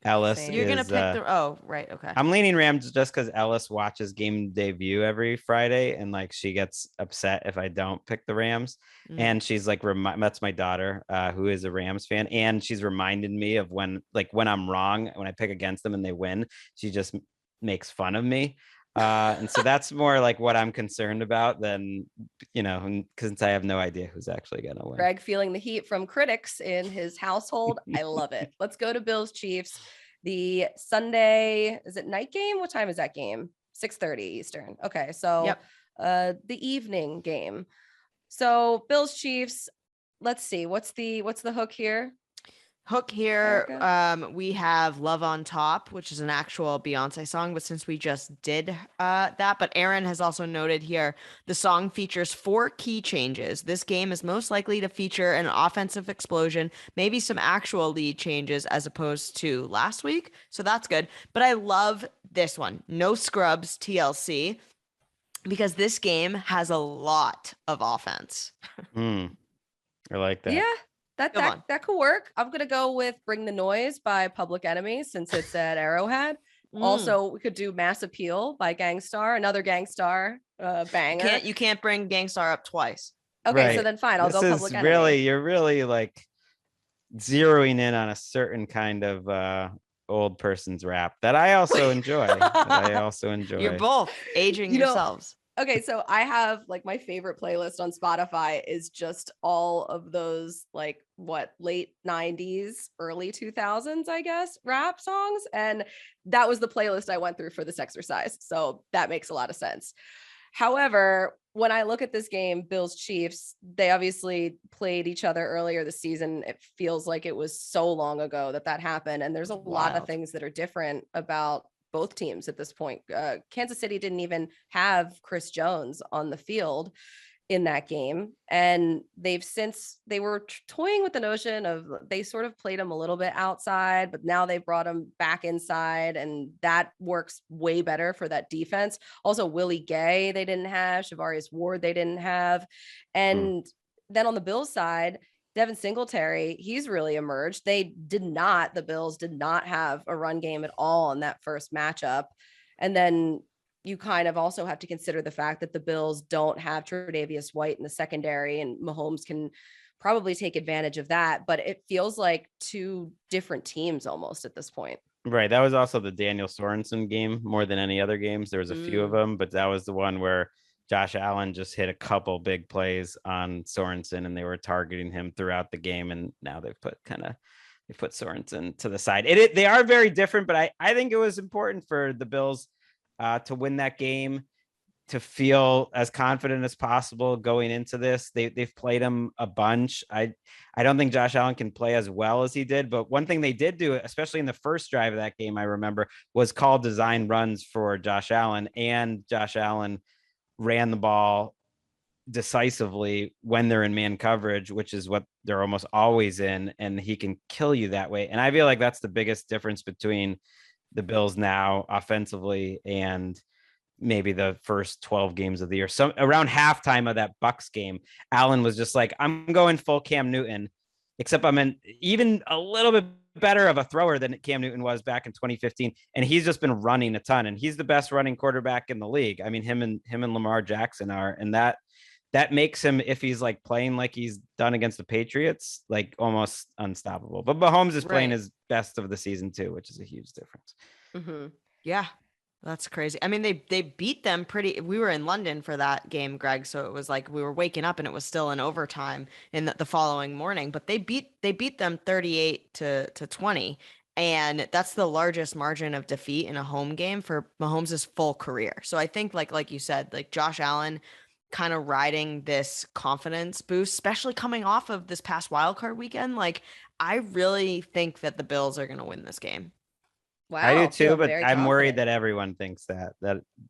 Ellis You're going to pick right. Okay. I'm leaning Rams just because Ellis watches Game Day View every Friday, and like she gets upset if I don't pick the Rams. And she's like, that's my daughter, who is a Rams fan, and she's reminded me of when I'm wrong, when I pick against them and they win, she just makes fun of me. And so that's more like what I'm concerned about than, because I have no idea who's actually going to win. Gregg feeling the heat from critics in his household. I love it. Let's go to Bills Chiefs. The Sunday, is it night game? What time is that game? 6:30 Eastern. Okay. So the evening game. So Bills Chiefs, let's see. What's the hook here? We have Love on Top, which is an actual Beyonce song, but since we just did that, but Aaron has also noted here, the song features 4 key changes. This game is most likely to feature an offensive explosion, maybe some actual lead changes as opposed to last week. So that's good. But I love this one. No scrubs, TLC, because this game has a lot of offense. I like that. Yeah. That could work. I'm going to go with Bring the Noise by Public Enemy since it's at Arrowhead. Also, we could do Mass Appeal by Gangstar, another Gangstar banger. You can't bring Gangstar up twice. Okay, right. So then fine, I'll go Public Enemy. You're really like zeroing in on a certain kind of old person's rap that I also enjoy. You're both aging yourselves. Okay, so I have like my favorite playlist on Spotify is just all of those like late 90s, early 2000s, I guess, rap songs. And that was the playlist I went through for this exercise. So that makes a lot of sense. However, when I look at this game, Bills Chiefs, they obviously played each other earlier this season. It feels like it was so long ago that happened. And there's a lot of things that are different about both teams at this point. Kansas City didn't even have Chris Jones on the field in that game, and they were toying with the notion of, they sort of played him a little bit outside, but now they brought him back inside, and that works way better for that defense. Also, Willie Gay they didn't have, Shavarius Ward they didn't have, and then on the Bills side, Devin Singletary, he's really emerged. The Bills did not have a run game at all in that first matchup. And then you kind of also have to consider the fact that the Bills don't have Tre'Davious White in the secondary, and Mahomes can probably take advantage of that. But it feels like two different teams almost at this point. Right. That was also the Daniel Sorensen game more than any other games. There was a few of them, but that was the one where Josh Allen just hit a couple big plays on Sorensen, and they were targeting him throughout the game. And now they've put Sorensen to the side. They are very different, but I think it was important for the Bills to win that game, to feel as confident as possible going into this. They've played him a bunch. I don't think Josh Allen can play as well as he did, but one thing they did do, especially in the first drive of that game, I remember, was call design runs for Josh Allen, and Josh Allen ran the ball decisively when they're in man coverage, which is what they're almost always in, and he can kill you that way. And I feel like that's the biggest difference between the Bills now offensively and maybe the first 12 games of the year. So around halftime of that Bucks game, Allen was just like, I'm going full Cam Newton, except I'm even a little bit better of a thrower than Cam Newton was back in 2015. And he's just been running a ton, and he's the best running quarterback in the league. I mean, him and Lamar Jackson are, and that makes him, if he's like playing like he's done against the Patriots, like almost unstoppable. But Mahomes is playing his best of the season too, which is a huge difference. Mm-hmm. Yeah, that's crazy. I mean, they beat them pretty. We were in London for that game, Greg, so it was like we were waking up and it was still in overtime in the following morning. But they beat them 38-20. And that's the largest margin of defeat in a home game for Mahomes' full career. So I think like you said, like Josh Allen kind of riding this confidence boost, especially coming off of this past wildcard weekend. Like, I really think that the Bills are going to win this game. Wow, I do too, but very I'm worried confident. that everyone thinks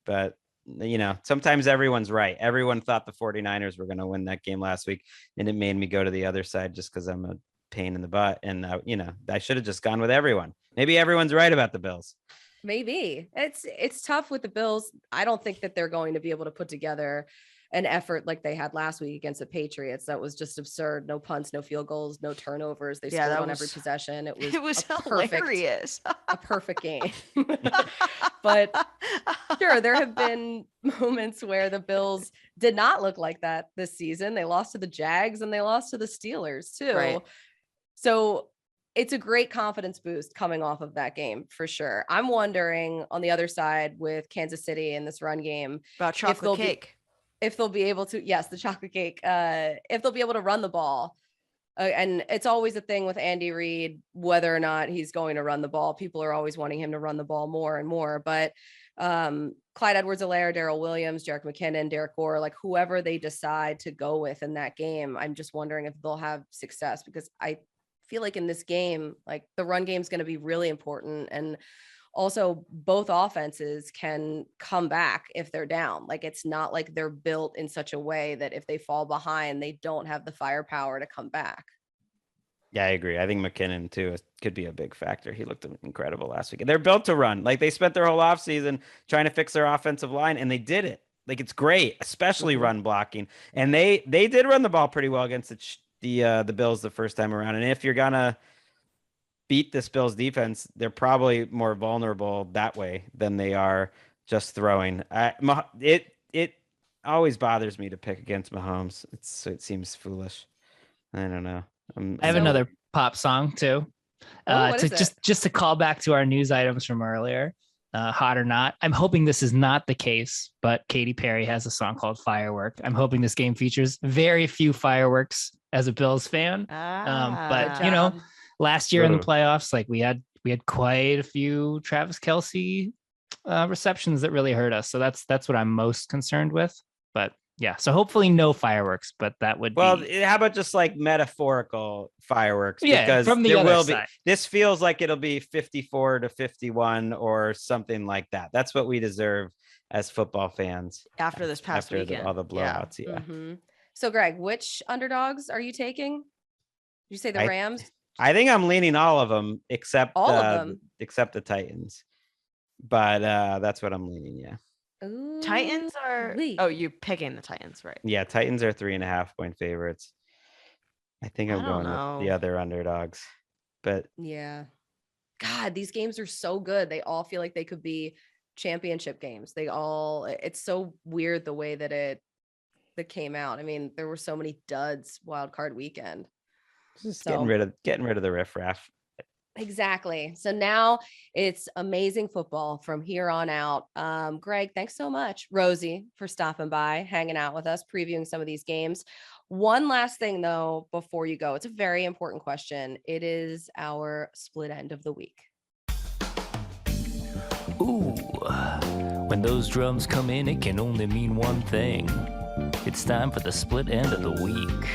but you know, sometimes everyone's right. Everyone thought the 49ers were going to win that game last week, and it made me go to the other side just because I'm a pain in the butt. And you know, I should have just gone with everyone. Maybe everyone's right about the Bills. Maybe it's tough with the Bills. I don't think that they're going to be able to put together an effort like they had last week against the Patriots. That was just absurd. No punts, no field goals, no turnovers. They scored on every possession. It was hilarious. A perfect game. But sure, there have been moments where the Bills did not look like that this season. They lost to the Jags and they lost to the Steelers too. Right. So it's a great confidence boost coming off of that game for sure. I'm wondering on the other side with Kansas City in this run game about chocolate cake. If they'll be able to, yes, the chocolate cake, if they'll be able to run the ball. And it's always a thing with Andy Reid, whether or not he's going to run the ball. People are always wanting him to run the ball more and more. But Clyde Edwards-Helaire, Darrell Williams, Jerick McKinnon, Derek Gore, like whoever they decide to go with in that game, I'm just wondering if they'll have success, because I feel like in this game, like the run game is going to be really important. And also both offenses can come back if they're down. Like it's not like they're built in such a way that if they fall behind, they don't have the firepower to come back. Yeah, I agree. I think McKinnon too could be a big factor. He looked incredible last week. They're built to run. Like they spent their whole offseason trying to fix their offensive line, and they did it. Like it's great, especially run blocking. And they did run the ball pretty well against the Bills the first time around. And if you're gonna beat this Bills defense, they're probably more vulnerable that way than they are just throwing. It always bothers me to pick against Mahomes. It seems foolish. I don't know. I have another pop song too. Just to call back to our news items from earlier. Hot or not, I'm hoping this is not the case, but Katy Perry has a song called Firework. I'm hoping this game features very few fireworks as a Bills fan. But you know, last year in the playoffs, like we had quite a few Travis Kelce receptions that really hurt us. So that's what I'm most concerned with. But Yeah, so hopefully no fireworks, but that would be how about just like metaphorical fireworks? Yeah, because from the there other will side. be. This feels like it'll be 54-51 or something like that. That's what we deserve as football fans After this past weekend. all the blowouts. Yeah. Mm-hmm. So, Greg, which underdogs are you taking? Did you say the Rams? I think I'm leaning all of them except All of them, except the Titans. But that's what I'm leaning. Yeah. Ooh, Titans are. wait. Oh, you're picking the Titans, right? Yeah, Titans are 3.5-point favorites. I think I'm going with the other underdogs. But yeah. God, these games are so good. They all feel like they could be championship games. It's so weird the way that came out. I mean, there were so many duds wild card weekend. Just getting rid of the riffraff. Exactly. So now it's amazing football from here on out. Greg, thanks so much. Rosie, for stopping by, hanging out with us, previewing some of these games. One last thing, though, before you go, it's a very important question. It is our split end of the week. Ooh, when those drums come in, it can only mean one thing. It's time for the split end of the week.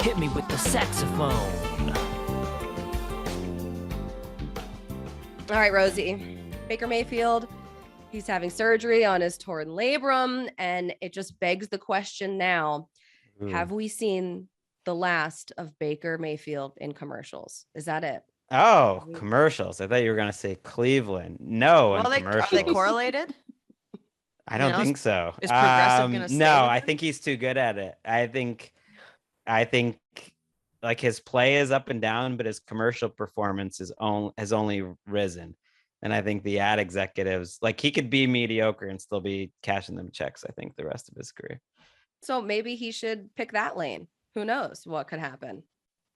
Hit me with the saxophone. All right, Rosie. Baker Mayfield, he's having surgery on his torn labrum, and it just begs the question now, have we seen the last of Baker Mayfield in commercials? Is that it? Oh, commercials. I thought you were going to say Cleveland. No, Well, are they correlated? I don't think so. Is Progressive going to stay? No, I think he's too good at it. I think like his play is up and down, but his commercial performance has only risen. And I think the ad executives, like, he could be mediocre and still be cashing them checks, I think, the rest of his career. So maybe he should pick that lane. Who knows what could happen?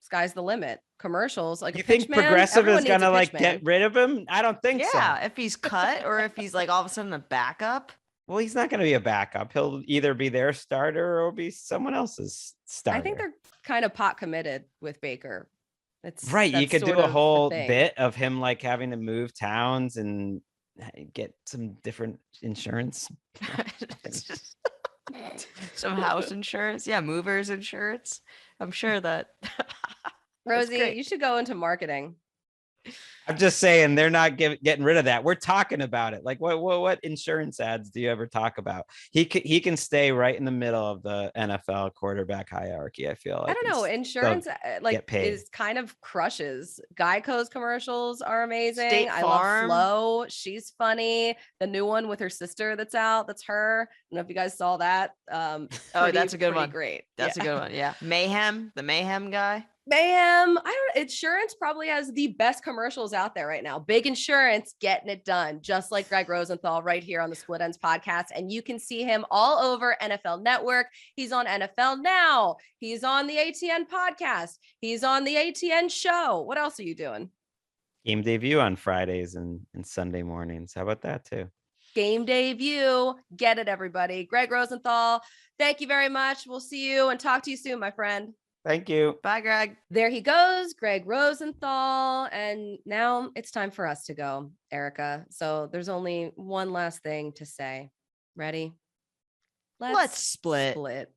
Sky's the limit. Commercials, like, you think Progressive is gonna like get rid of him? I don't think so. Yeah, if he's cut or if he's like all of a sudden a backup. Well, he's not going to be a backup. He'll either be their starter or be someone else's starter. I think they're kind of pot committed with Baker. Right. You could do a whole bit of him like having to move towns and get some different insurance. Some house insurance. Yeah, movers insurance. I'm sure that. Rosie, you should go into marketing. I'm just saying they're not getting rid of that. We're talking about it. Like what insurance ads do you ever talk about? He can stay right in the middle of the NFL quarterback hierarchy. I feel like. I don't know. Insurance is kind of crushes. Geico's commercials are amazing. State I Farm. love Flo. She's funny. The new one with her sister that's out. That's her. I don't know if you guys saw that. That's a good one. Great. That's a good one. Yeah. Mayhem, the Mayhem guy. Mayhem. Insurance probably has the best commercials out there right now. Big Insurance getting it done, just like Gregg Rosenthal right here on the Split Ends podcast. And you can see him all over NFL Network. He's on NFL Now. He's on the ATN podcast. He's on the ATN show. What else are you doing? Game Day View on Fridays and Sunday mornings. How about that too? Game Day View. Get it, everybody. Gregg Rosenthal, thank you very much. We'll see you and talk to you soon, my friend. Thank you. Bye, Greg. There he goes, Gregg Rosenthal. And now it's time for us to go, Erica. So there's only one last thing to say. Ready? Let's split.